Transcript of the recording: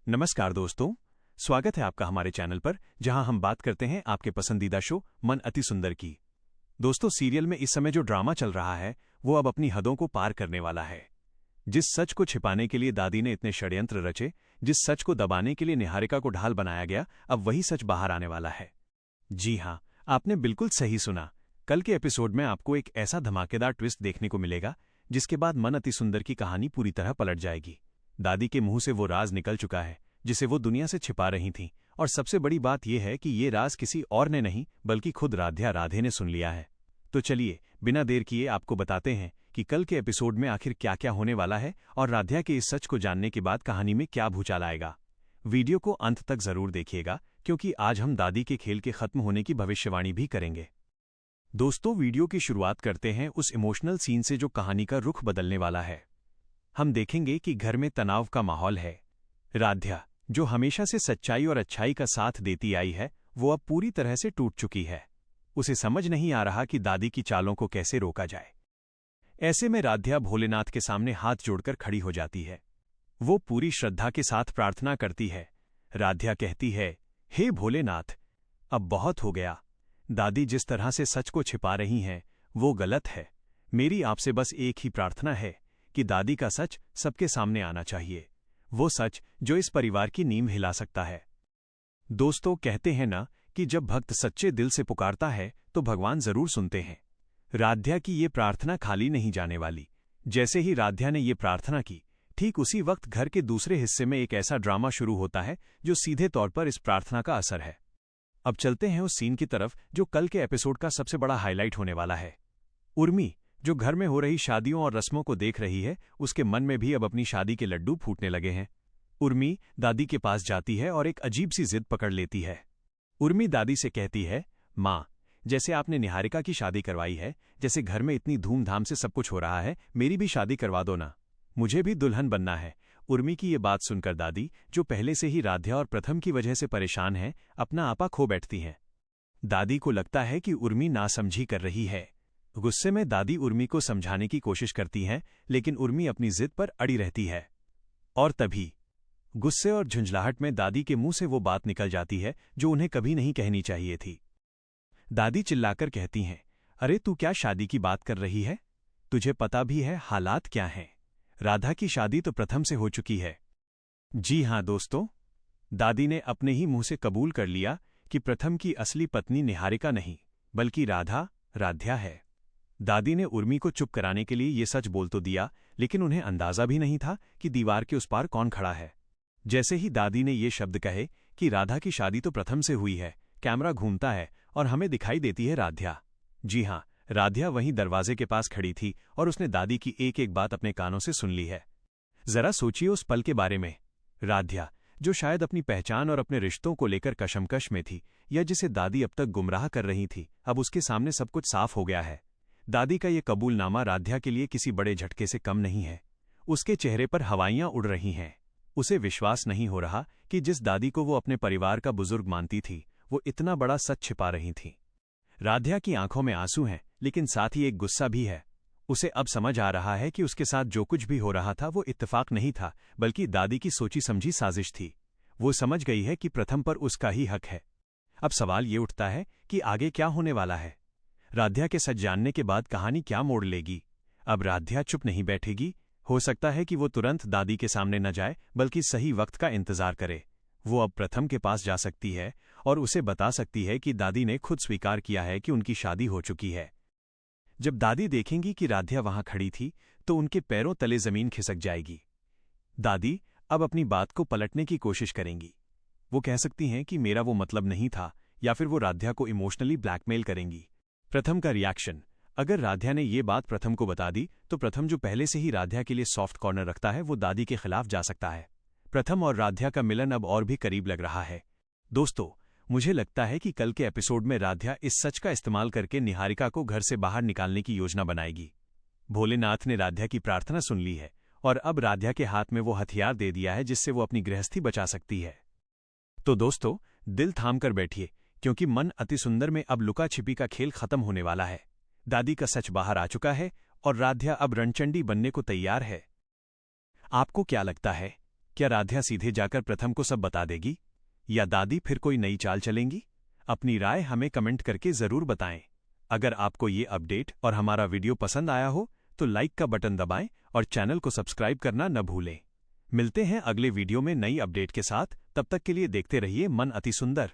नमस्कार दोस्तों, स्वागत है आपका हमारे चैनल पर जहां हम बात करते हैं आपके पसंदीदा शो मन अति सुंदर की। दोस्तों, सीरियल में इस समय जो ड्रामा चल रहा है वो अब अपनी हदों को पार करने वाला है। जिस सच को छिपाने के लिए दादी ने इतने षड्यंत्र रचे, जिस सच को दबाने के लिए निहारिका को ढाल बनाया गया, अब वही सच बाहर आने वाला है। जी हाँ, आपने बिल्कुल सही सुना। कल के एपिसोड में आपको एक ऐसा धमाकेदार ट्विस्ट देखने को मिलेगा जिसके बाद मन अति सुंदर की कहानी पूरी तरह पलट जाएगी। दादी के मुंह से वो राज निकल चुका है जिसे वो दुनिया से छिपा रही थीं, और सबसे बड़ी बात यह है कि ये राज किसी और ने नहीं बल्कि खुद राधे ने सुन लिया है। तो चलिए बिना देर किए आपको बताते हैं कि कल के एपिसोड में आखिर क्या क्या होने वाला है और राध्या के इस सच को जानने के बाद कहानी में क्या भूचाल आएगा। वीडियो को अंत तक जरूर देखिएगा क्योंकि आज हम दादी के खेल के खत्म होने की भविष्यवाणी भी करेंगे। दोस्तों, वीडियो की शुरुआत करते हैं उस इमोशनल सीन से जो कहानी का रुख बदलने वाला है। हम देखेंगे कि घर में तनाव का माहौल है। राध्या, जो हमेशा से सच्चाई और अच्छाई का साथ देती आई है, वो अब पूरी तरह से टूट चुकी है। उसे समझ नहीं आ रहा कि दादी की चालों को कैसे रोका जाए। ऐसे में राध्या भोलेनाथ के सामने हाथ जोड़कर खड़ी हो जाती है। वो पूरी श्रद्धा के साथ प्रार्थना करती है। राध्या कहती है, हे भोलेनाथ, अब बहुत हो गया। दादी जिस तरह से सच को छिपा रही हैं वो गलत है। मेरी आपसे बस एक ही प्रार्थना है कि दादी का सच सबके सामने आना चाहिए, वो सच जो इस परिवार की नींव हिला सकता है। दोस्तों, कहते हैं ना कि जब भक्त सच्चे दिल से पुकारता है तो भगवान जरूर सुनते हैं। राध्या की ये प्रार्थना खाली नहीं जाने वाली। जैसे ही राध्या ने ये प्रार्थना की, ठीक उसी वक्त घर के दूसरे हिस्से में एक ऐसा ड्रामा शुरू होता है जो सीधे तौर पर इस प्रार्थना का असर है। अब चलते हैं उस सीन की तरफ जो कल के एपिसोड का सबसे बड़ा हाईलाइट होने वाला है। उर्मी, जो घर में हो रही शादियों और रस्मों को देख रही है, उसके मन में भी अब अपनी शादी के लड्डू फूटने लगे हैं। उर्मी दादी के पास जाती है और एक अजीब सी जिद पकड़ लेती है। उर्मी दादी से कहती है, माँ, जैसे आपने निहारिका की शादी करवाई है, जैसे घर में इतनी धूमधाम से सब कुछ हो रहा है, मेरी भी शादी करवा दो ना, मुझे भी दुल्हन बनना है। उर्मी की ये बात सुनकर दादी, जो पहले से ही राध्या और प्रथम की वजह से परेशान है, अपना आपा खो बैठती हैं। दादी को लगता है कि उर्मी नासमझी कर रही है। गुस्से में दादी उर्मी को समझाने की कोशिश करती हैं, लेकिन उर्मी अपनी जिद पर अड़ी रहती है। और तभी गुस्से और झुंझलाहट में दादी के मुंह से वो बात निकल जाती है जो उन्हें कभी नहीं कहनी चाहिए थी। दादी चिल्लाकर कहती हैं, अरे तू क्या शादी की बात कर रही है? तुझे पता भी है हालात क्या हैं? राधा की शादी तो प्रथम से हो चुकी है। जी हाँ दोस्तों, दादी ने अपने ही मुंह से कबूल कर लिया कि प्रथम की असली पत्नी निहारिका नहीं बल्कि राध्या है। दादी ने उर्मी को चुप कराने के लिए ये सच बोल तो दिया, लेकिन उन्हें अंदाजा भी नहीं था कि दीवार के उस पार कौन खड़ा है। जैसे ही दादी ने ये शब्द कहे कि राधा की शादी तो प्रथम से हुई है, कैमरा घूमता है और हमें दिखाई देती है राध्या। जी हाँ, राध्या वहीं दरवाजे के पास खड़ी थी और उसने दादी की एक एक बात अपने कानों से सुन ली है। जरा सोचिए उस पल के बारे में। राध्या, जो शायद अपनी पहचान और अपने रिश्तों को लेकर कशमकश में थी, या जिसे दादी अब तक गुमराह कर रही थी, अब उसके सामने सब कुछ साफ हो गया है। दादी का ये कबूलनामा राध्या के लिए किसी बड़े झटके से कम नहीं है। उसके चेहरे पर हवाइयां उड़ रही हैं। उसे विश्वास नहीं हो रहा कि जिस दादी को वो अपने परिवार का बुजुर्ग मानती थी, वो इतना बड़ा सच छिपा रही थी। राध्या की आंखों में आंसू हैं, लेकिन साथ ही एक गुस्सा भी है। उसे अब समझ आ रहा है कि उसके साथ जो कुछ भी हो रहा था वो इत्तेफाक नहीं था, बल्कि दादी की सोची समझी साजिश थी। वो समझ गई है कि प्रथम पर उसका ही हक है। अब सवाल ये उठता है कि आगे क्या होने वाला है। राध्या के सच जानने के बाद कहानी क्या मोड़ लेगी? अब राध्या चुप नहीं बैठेगी। हो सकता है कि वो तुरंत दादी के सामने न जाए, बल्कि सही वक्त का इंतजार करे। वो अब प्रथम के पास जा सकती है और उसे बता सकती है कि दादी ने खुद स्वीकार किया है कि उनकी शादी हो चुकी है। जब दादी देखेंगी कि राध्या वहां खड़ी थी, तो उनके पैरों तले जमीन खिसक जाएगी। दादी अब अपनी बात को पलटने की कोशिश करेंगी। वो कह सकती हैं कि मेरा वो मतलब नहीं था, या फिर वो राध्या को इमोशनली ब्लैकमेल करेंगी। प्रथम का रिएक्शन, अगर राध्या ने ये बात प्रथम को बता दी तो प्रथम, जो पहले से ही राध्या के लिए सॉफ्ट कॉर्नर रखता है, वो दादी के खिलाफ जा सकता है। प्रथम और राध्या का मिलन अब और भी करीब लग रहा है। दोस्तों, मुझे लगता है कि कल के एपिसोड में राध्या इस सच का इस्तेमाल करके निहारिका को घर से बाहर निकालने की योजना बनाएगी। भोलेनाथ ने राध्या की प्रार्थना सुन ली है और अब राध्या के हाथ में वो हथियार दे दिया है जिससे वो अपनी गृहस्थी बचा सकती है। तो दोस्तों, दिल थाम कर बैठिए, क्योंकि मन अति सुंदर में अब लुका छिपी का खेल खत्म होने वाला है। दादी का सच बाहर आ चुका है और राध्या अब रणचंडी बनने को तैयार है। आपको क्या लगता है? क्या राध्या सीधे जाकर प्रथम को सब बता देगी, या दादी फिर कोई नई चाल चलेंगी? अपनी राय हमें कमेंट करके जरूर बताएं। अगर आपको ये अपडेट और हमारा वीडियो पसंद आया हो तो लाइक का बटन दबाएं और चैनल को सब्सक्राइब करना न भूलें। मिलते हैं अगले वीडियो में नई अपडेट के साथ। तब तक के लिए देखते रहिए मन अति सुंदर।